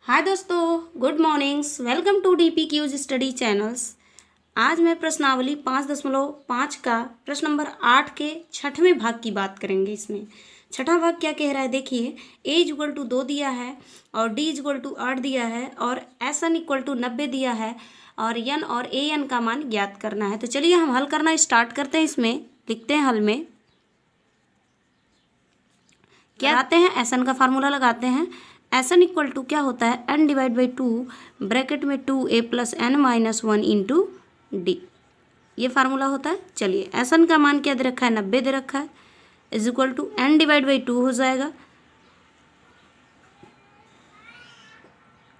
हाय दोस्तों, good mornings. Welcome to DP Qs study channels. आज मैं प्रश्नावली 5.5 का प्रश्न नंबर 8 के छठवें भाग की बात करेंगे। इसमें छठा भाग क्या कह रहा है, देखिए। ए इक्वल टू 2 दिया है और डी इक्वल टू 8 दिया है और एस एन इक्वल टू 90 दिया है और एन और ए एन का मान ज्ञात करना है। तो चलिए हम हल करना स्टार्ट करते हैं। इसमें लिखते हैं हल में क्या आते हैं, एस एन का फार्मूला लगाते हैं। एस एन इक्वल टू क्या होता है, एन डिवाइड बाई 2 ब्रैकेट में 2a plus N minus 1 into D, ये फार्मूला होता है। चलिए एस एन का मान क्या दे रखा है, 90 दे रखा है, is equal to N divide by 2 हो जाएगा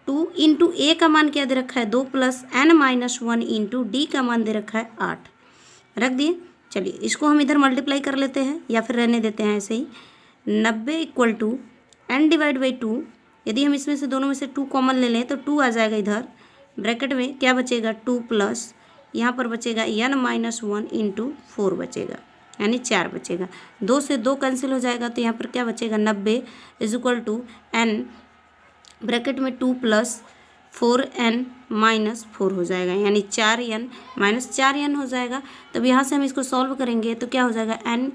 2 इंटू ए का मान क्या दे रखा है 2 plus N minus 1 into D का मान दे रखा है 8, रख दिए। चलिए इसको हम इधर मल्टीप्लाई कर लेते हैं या फिर रहने देते हैं ऐसे ही। 90 equal to N divide by 2, यदि हम इसमें से दोनों में से 2 कॉमन ले लें तो 2 आ जाएगा इधर, ब्रैकेट में क्या बचेगा 2 प्लस यहाँ पर बचेगा एन माइनस 1 इंटू 4 बचेगा, यानी 4 बचेगा। 2 से 2 कैंसिल हो जाएगा तो यहाँ पर क्या बचेगा 90 is equal to N bracket में 2 प्लस 4n माइनस 4 हो जाएगा, यानी 4n माइनस 4n हो जाएगा। तब यहाँ से हम इसको सॉल्व करेंगे तो क्या हो जाएगा n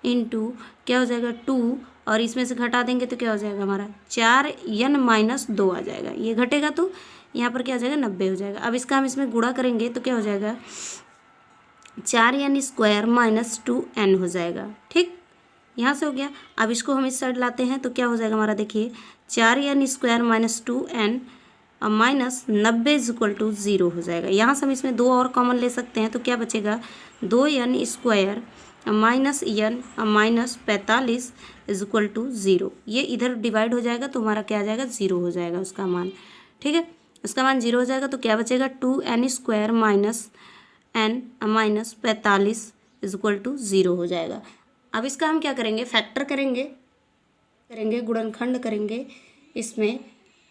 इंटू क्या हो जाएगा 2 और इसमें से घटा देंगे तो क्या हो जाएगा हमारा 4n माइनस 2 आ जाएगा। ये घटेगा तो यहाँ पर क्या हो जाएगा 90 हो जाएगा। अब इसका हम इसमें गुणा करेंगे तो क्या हो जाएगा 4n स्क्वायर माइनस 2n हो जाएगा। ठीक, यहाँ से हो गया। अब इसको हम इस साइड लाते हैं तो क्या हो जाएगा हमारा, देखिए 4n स्क्वायर माइनस 2n और माइनस 90 इज इक्वल टू 0 हो जाएगा। यहाँ से हम इसमें 2 और कॉमन ले सकते हैं तो क्या बचेगा 2n square minus N minus 45 is equal to 0। ये इधर डिवाइड हो जाएगा तो हमारा क्या आ जाएगा 0 हो जाएगा उसका मान। ठीक है, उसका मान 0 हो जाएगा तो क्या बचेगा 2n square minus n minus 45 is equal to 0 हो जाएगा। अब इसका हम क्या करेंगे, फैक्टर करेंगे गुणनखंड करेंगे इसमें,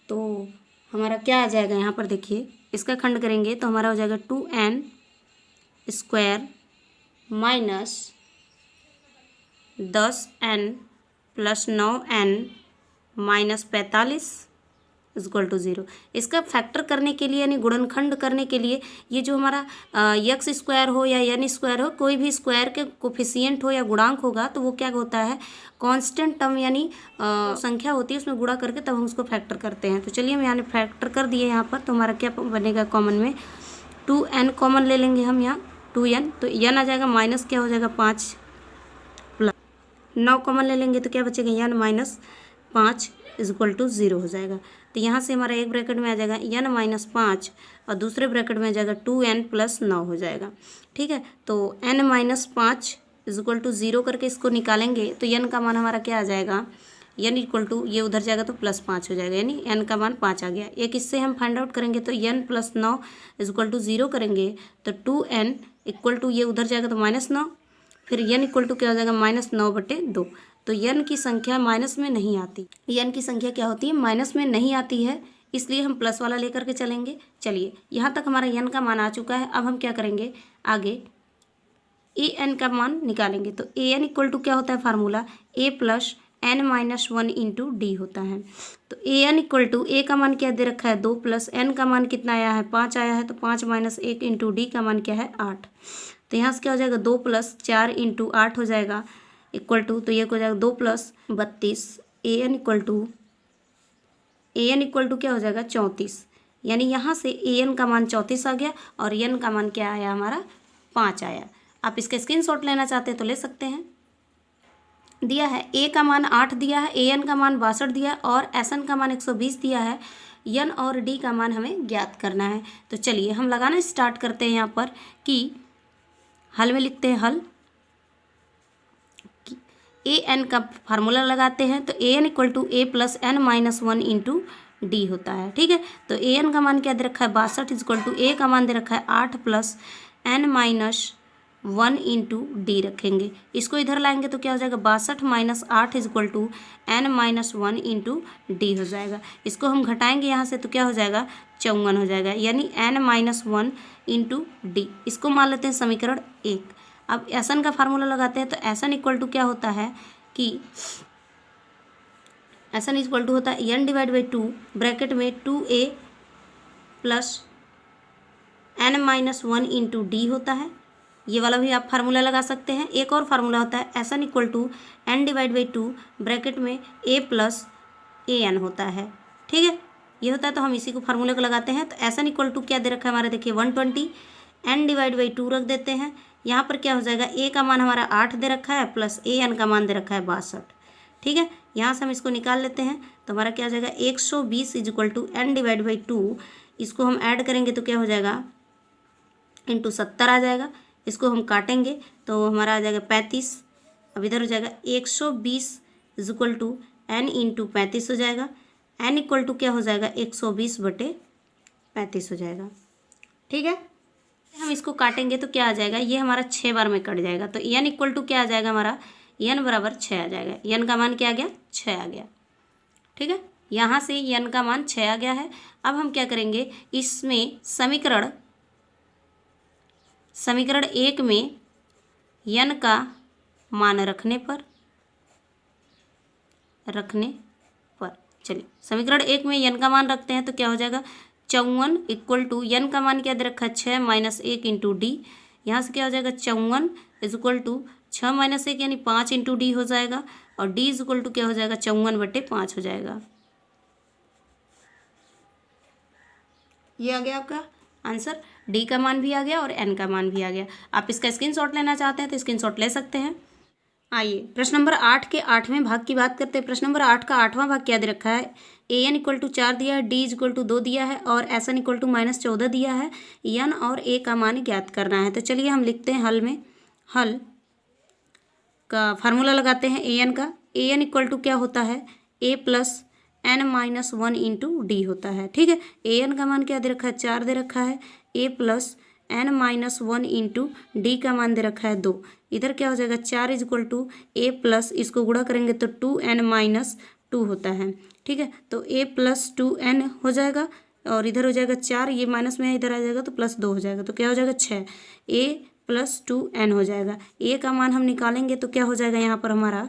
तो हमारा क्या आ जाएगा यहाँ पर देखिए, इसका खंड करेंगे तो हमारा हो जाएगा 2n square minus 10n plus 9n minus 45 equal to 0। इसका फैक्टर करने के लिए यानी गुणनखंड करने के लिए ये जो हमारा यक्स स्क्वायर हो या एन स्क्वायर हो, कोई भी स्क्वायर के कोफिशिएंट हो या गुणांक होगा तो वो क्या होता है कांस्टेंट टर्म यानी संख्या होती है, उसमें गुणा करके तब हम उसको फैक्टर करते हैं। तो चलिए हम यहाँ फैक्टर कर दिए यहाँ पर, तो हमारा क्या बनेगा कॉमन में 2n कॉमन ले लेंगे हम यहाँ 2n, तो n आ जाएगा माइनस क्या हो जाएगा 5 प्लस 9 कॉमन ले लेंगे तो क्या बचेगा n minus 5 is equal to 0 हो जाएगा। तो यहाँ से हमारा एक ब्रैकेट में आ जाएगा n माइनस 5 और दूसरे ब्रैकेट में आ जाएगा 2n प्लस 9 हो जाएगा। ठीक है, तो n minus 5 is equal to 0 करके इसको निकालेंगे तो n का मान हमारा क्या आ जाएगा, n इक्वल टू ये उधर जाएगा तो प्लस 5 हो जाएगा, यानी n का मान 5 आ गया। एक इससे हम फाइंड आउट करेंगे तो n plus 9 is equal to 0 करेंगे तो 2n इक्वल टू ये उधर जाएगा तो माइनस 9, फिर n इक्वल टू क्या हो जाएगा माइनस 9/2। तो n की संख्या माइनस में नहीं आती, n की संख्या क्या होती है माइनस में नहीं आती है, इसलिए हम प्लस वाला लेकर के चलेंगे। चलिए यहाँ तक हमारा n का मान आ चुका है। अब हम क्या करेंगे आगे an का मान निकालेंगे। तो an इक्वल टू क्या होता है formula a plus n minus 1 into D होता है। तो an इक्वल टू a का मान क्या दे रखा है 2 प्लस n का मान कितना आया है 5 आया है, तो 5 माइनस 1 इंटू डी का मान क्या है 8। तो यहाँ से क्या हो जाएगा 2 प्लस 4 इंटू 8 हो जाएगा इक्वल टू, तो ये हो जाएगा 2 प्लस 32। an इक्वल टू क्या हो जाएगा 34, यानी यहाँ से an का मान 34 आ गया और n का मान क्या आया हमारा 5 आया। आप इसका स्क्रीनशॉट लेना चाहते हैं तो ले सकते हैं। दिया है a का मान 8 दिया है, an का मान 62 दिया है और sn का मान 120 दिया है, n और d का मान हमें ज्ञात करना है। तो चलिए हम लगाना स्टार्ट करते हैं यहाँ पर कि हल में लिखते हैं हल an का फार्मूला लगाते हैं तो an equal to a plus n minus 1 into D होता है। ठीक है, तो an का मान क्या दे रखा है 62 इक्वल टू a का मान दे रखा है 8 plus n minus 1 into D रखेंगे। इसको इधर लाएंगे तो क्या हो जाएगा 62 minus 8 is equal to n minus 1 into D हो जाएगा। इसको हम घटाएंगे यहाँ से तो क्या हो जाएगा 54 हो जाएगा, यानी n माइनस 1 इंटू डी। इसको मान लेते हैं समीकरण 1। अब एसन का फार्मूला लगाते हैं तो एसन इक्वल टू क्या होता है कि एस एन इक्वल टू होता है एन डिवाइड बाई 2 ब्रैकेट में 2a plus n minus 1 into D होता है। ये वाला भी आप फार्मूला लगा सकते हैं। एक और फार्मूला होता है S N equal to N divide by 2 bracket में a प्लस ए एन होता है। ठीक है, ये होता है तो हम इसी को फार्मूले को लगाते हैं। तो एस एन इक्वल टू क्या दे रखा है हमारा, देखिए 120, एन डिवाइड बाई 2 रख देते हैं। यहाँ पर क्या हो जाएगा, ए का मान हमारा 8 दे रखा है प्लस ए एन का मान दे रखा है 62। ठीक है, यहाँ से हम इसको निकाल लेते हैं तो हमारा क्या हो जाएगा 120 is equal to N divide by 2। इसको हम ऐड करेंगे तो क्या हो जाएगा इंटू 70 आ जाएगा। इसको हम काटेंगे तो हमारा आ जाएगा 35। अब इधर हो जाएगा 120 is equal to n into 35 हो जाएगा। एन इक्वल टू क्या हो जाएगा 120/35 हो जाएगा। ठीक है, हम इसको काटेंगे तो क्या आ जाएगा, ये हमारा 6 बार में कट जाएगा। तो एन इक्वल टू क्या आ जाएगा हमारा, एन बराबर 6 आ जाएगा। एन का मान क्या आ गया, 6 आ गया। ठीक है, यहाँ से एन का मान 6 आ गया है। अब हम क्या करेंगे, इसमें समीकरण 1 में एन का मान रखने पर चलिए समीकरण 1 में एन का मान रखते हैं तो क्या हो जाएगा 54 इक्वल टू एन का मान क्या दे रखा है 6 माइनस 1 इंटू डी। यहाँ से क्या हो जाएगा 54 इज इक्वल टू 6 माइनस 1 यानी 5 इंटू डी हो जाएगा। और डी इज इक्वल टू क्या हो जाएगा 54/5 हो जाएगा। ये आ गया आपका आंसर। डी का मान भी आ गया और एन का मान भी आ गया। आप इसका स्क्रीनशॉट लेना चाहते हैं तो स्क्रीनशॉट ले सकते हैं। आइए प्रश्न नंबर 8 के 8वें भाग की बात करते हैं। प्रश्न नंबर 8 का 8वां भाग क्या दे रखा है, ए एन इक्वल टू 4 दिया है, डी इक्वल टू 2 दिया है और एस एन इक्वल टू -14 दिया है। एन और ए का मान ज्ञात करना है। तो चलिए हम लिखते हैं हल में, हल का फार्मूला लगाते हैं ए एन का। ए एन इक्वल टू क्या होता है, A plus N minus 1 into D होता है। ठीक है, ए एन का मान क्या दे रखा है 4 दे रखा है, A plus N minus 1 into D का मान दे रखा है 2। इधर क्या हो जाएगा 4 is equal to a plus, इसको गुणा करेंगे तो 2n माइनस 2 होता है। ठीक है, तो a प्लस 2n हो जाएगा और इधर हो जाएगा 4, ये माइनस में है, इधर आ जाएगा तो प्लस 2 हो जाएगा। तो क्या हो जाएगा 6, a प्लस 2n हो जाएगा। a का मान हम निकालेंगे तो क्या हो जाएगा यहाँ पर हमारा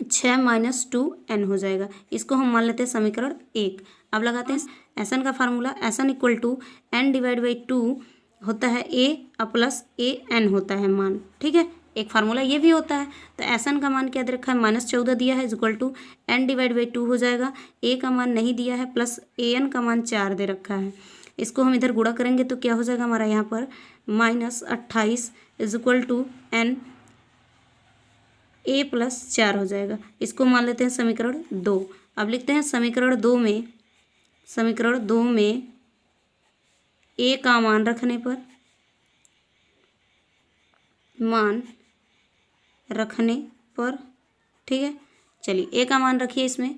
6 माइनस 2n हो जाएगा। इसको हम मान लेते हैं समीकरण 1। अब लगाते हैं एस एन का formula. S N equal to N divide by 2 होता है ए प्लस ए एन होता है मान। ठीक है, एक फार्मूला ये भी होता है। तो एस एन का मान क्या दे रखा है -14 दिया है, equal to N divide by 2 हो जाएगा। ए का मान नहीं दिया है प्लस ए एन का मान 4 दे रखा है। इसको हम इधर गुणा करेंगे तो क्या हो जाएगा हमारा यहाँ पर -28 is equal to n a plus 4 हो जाएगा। इसको मान लेते हैं समीकरण 2। अब लिखते हैं समीकरण 2 में ए का मान रखने पर ठीक है, चलिए ए का मान रखिए इसमें।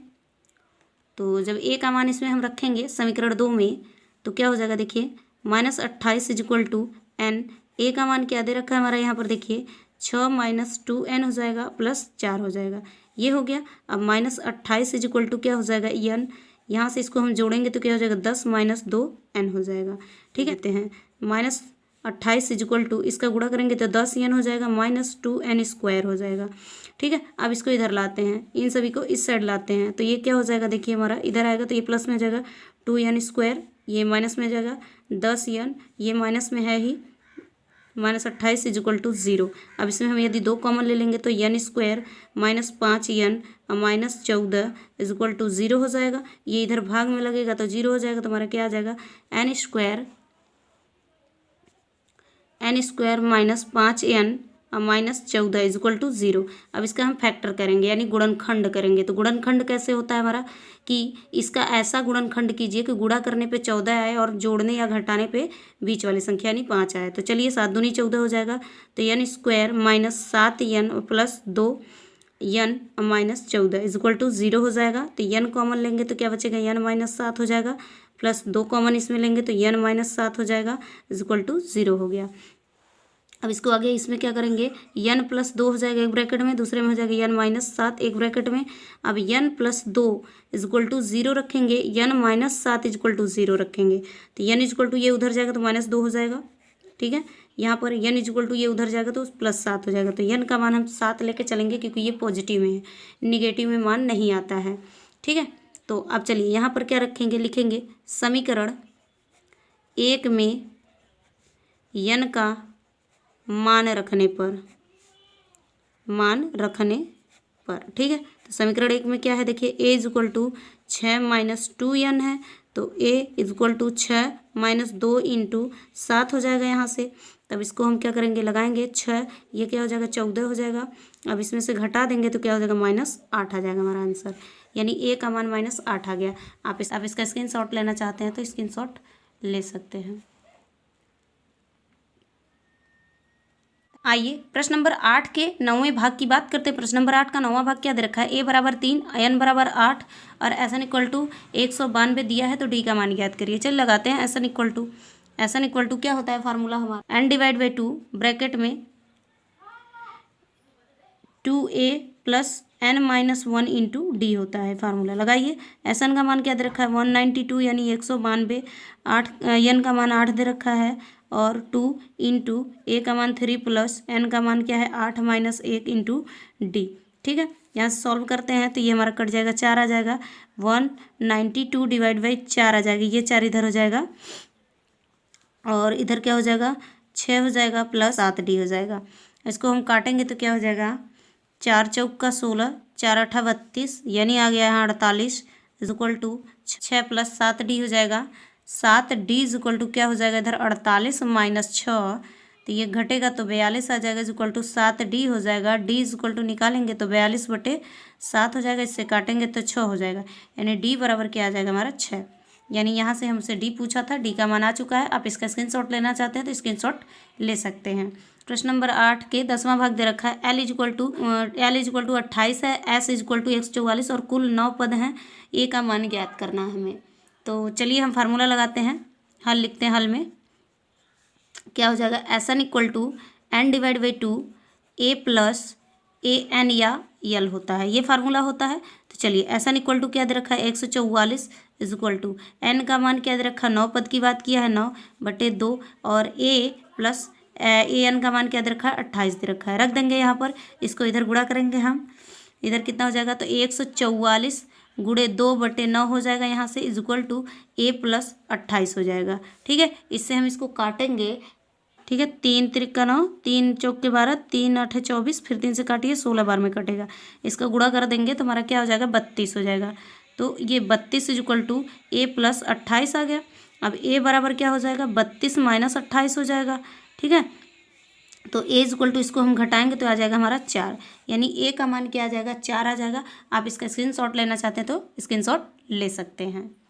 तो जब ए का मान इसमें हम रखेंगे समीकरण 2 में तो क्या हो जाएगा, देखिए -28 इज इक्वल टू एन। ए का मान क्या दे रखा है हमारा यहाँ पर, देखिए 6 माइनस 2n हो जाएगा प्लस 4 हो जाएगा। ये हो गया। अब -28 इज इक्वल टू क्या हो जाएगा एन। यहाँ से इसको हम जोड़ेंगे तो क्या हो जाएगा 10 माइनस 2n हो जाएगा। ठीक है, हैं -28 इज इक्वल टू इसका गुणा करेंगे तो 10n हो जाएगा, -2n² हो जाएगा। ठीक है, अब इसको इधर लाते हैं, इन सभी को इस साइड लाते हैं तो ये क्या हो जाएगा, देखिए हमारा इधर आएगा तो ये प्लस में हो जाएगा 2n², ये माइनस में हो जाएगा 10n, ये माइनस में है ही, -28 इज इक्वल टू 0। अब इसमें हम यदि 2 कॉमन ले लेंगे तो n² -5n -14 is equal to 0 हो जाएगा। ये इधर भाग में लगेगा तो 0 हो जाएगा। तो हमारा क्या आ जाएगा n² -5n -14 is equal to 0। अब इसका हम फैक्टर करेंगे यानी गुणनखंड करेंगे। तो गुणनखंड कैसे होता है हमारा कि इसका ऐसा गुणनखंड कीजिए कि गुणा करने पे 14 आए और जोड़ने या घटाने पे बीच वाली संख्या यानी 5 आए। तो चलिए 7 दूनी 14 हो जाएगा। तो n² -7n plus 2n -14 is equal to 0 हो जाएगा। तो n कॉमन लेंगे तो क्या बचेगा, n -7 हो जाएगा, प्लस 2 कॉमन इसमें लेंगे तो n -7 हो जाएगा इज इक्वल टू 0 हो गया। अब इसको आगे इसमें क्या करेंगे, n प्लस 2 हो जाएगा एक ब्रैकेट में, दूसरे में हो जाएगा n -7 एक ब्रैकेट में। अब n plus 2 is equal to 0 रखेंगे, n -7 इज इक्वल टू 0 रखेंगे तो n इज इक्वल टू ये उधर जाएगा तो -2 हो जाएगा। ठीक है, यहाँ पर n इक्वल टू ये उधर जाएगा तो +7 हो जाएगा। तो n का मान हम 7 लेके चलेंगे क्योंकि ये पॉजिटिव में है, निगेटिव में मान नहीं आता है। ठीक है, तो अब चलिए यहाँ पर क्या रखेंगे, लिखेंगे समीकरण 1 में n का मान रखने पर, ठीक है। तो समीकरण 1 में क्या है, देखिए a equal to 6 minus 2n है, तो a equal to 6 minus 2 into 7 हो जाएगा यहाँ से। तब इसको हम क्या करेंगे, लगाएंगे 6, ये क्या हो जाएगा 14 हो जाएगा। अब इसमें से घटा देंगे तो क्या हो जाएगा -8 आ जाएगा हमारा आंसर, यानी a का मान -8 आ गया। आप इसका स्क्रीनशॉट लेना चाहते हैं तो स्क्रीनशॉट ले सकते हैं। आइए प्रश्न नंबर 8 के 9वें भाग की बात करते हैं। प्रश्न नंबर 8 का 9वां भाग क्या दे रखा है, a बराबर 3, n बराबर 8 और SN इक्वल टू 192 दिया है, तो d का मान ज्ञात करिए। चलिए लगाते हैं SN इक्वल टू क्या होता है फार्मूला हमारा, n डिवाइड बाई 2 ब्रैकेट में 2a plus n minus 1 into D होता है फार्मूला। लगाइए, SN का मान क्या दे रखा है 192 यानी 192, 8 n का मान 8 दे रखा है और 2 इंटू a का मान 3 प्लस n का मान क्या है 8 माइनस 1 इंटू डी। ठीक है, यहाँ से सॉल्व करते हैं तो ये हमारा कट जाएगा, 4 आ जाएगा, 192 डिवाइड बाई 4 आ जाएगी, ये 4 इधर हो जाएगा और इधर क्या हो जाएगा 6 हो जाएगा प्लस 7d हो जाएगा। इसको हम काटेंगे तो क्या हो जाएगा 4 चौक का 16, 4 8 32 यानी आ गया यहाँ 48 इक्वल टू 6 प्लस 7d हो जाएगा। 7d इक्वल टू क्या हो जाएगा इधर 48 माइनस 6, तो ये घटेगा तो 42 आ जाएगा इक्वल टू 7d हो जाएगा। d इक्वल टू निकालेंगे तो 42/7 हो जाएगा, इससे काटेंगे तो 6 हो जाएगा, यानी d बराबर क्या आ जाएगा हमारा 6। यानी यहाँ से हमसे d पूछा था, d का मान आ चुका है। आप इसका स्क्रीनशॉट लेना चाहते हैं तो स्क्रीनशॉट ले सकते हैं। प्रश्न नंबर 8 के 10वां भाग दे रखा है, l इक्वल टू 28 है, s इक्वल टू 144 और कुल 9 पद हैं, a का मान ज्ञात करना है हमें। तो चलिए हम फार्मूला लगाते हैं, हल लिखते हैं। हल में क्या हो जाएगा, SN equal to n divide by 2 a plus AN या यल होता है, ये फार्मूला होता है। तो चलिए SN इक्वल टू क्या दे रखा है 144 इक्वल टू n का मान क्या दे रखा है 9 पद की बात किया है 9/2 और a प्लस AN का मान क्या दे रखा है 28 दे रखा है। रख देंगे यहाँ पर, इसको इधर गुणा करेंगे हम, इधर कितना हो जाएगा तो 144 गुणे 2/9 हो जाएगा यहाँ से इक्वल टू a प्लस 28 हो जाएगा। ठीक है, इससे हम इसको काटेंगे। ठीक है, 3 त्रिका 9, 3 चौक के 12, 3 8 24, फिर 3 से काटिए 16 बार में कटेगा। इसका गुणा कर देंगे तो हमारा क्या हो जाएगा 32 हो जाएगा। तो ये 32 इक्वल टू a प्लस 28 आ गया। अब a बराबर क्या हो जाएगा 32 माइनस 28 हो जाएगा। ठीक है, तो a इक्वल टू इसको हम घटाएंगे तो आ जाएगा हमारा 4, यानी a का मान क्या आ जाएगा 4 आ जाएगा। आप इसका स्क्रीनशॉट लेना चाहते हैं तो स्क्रीनशॉट ले सकते हैं।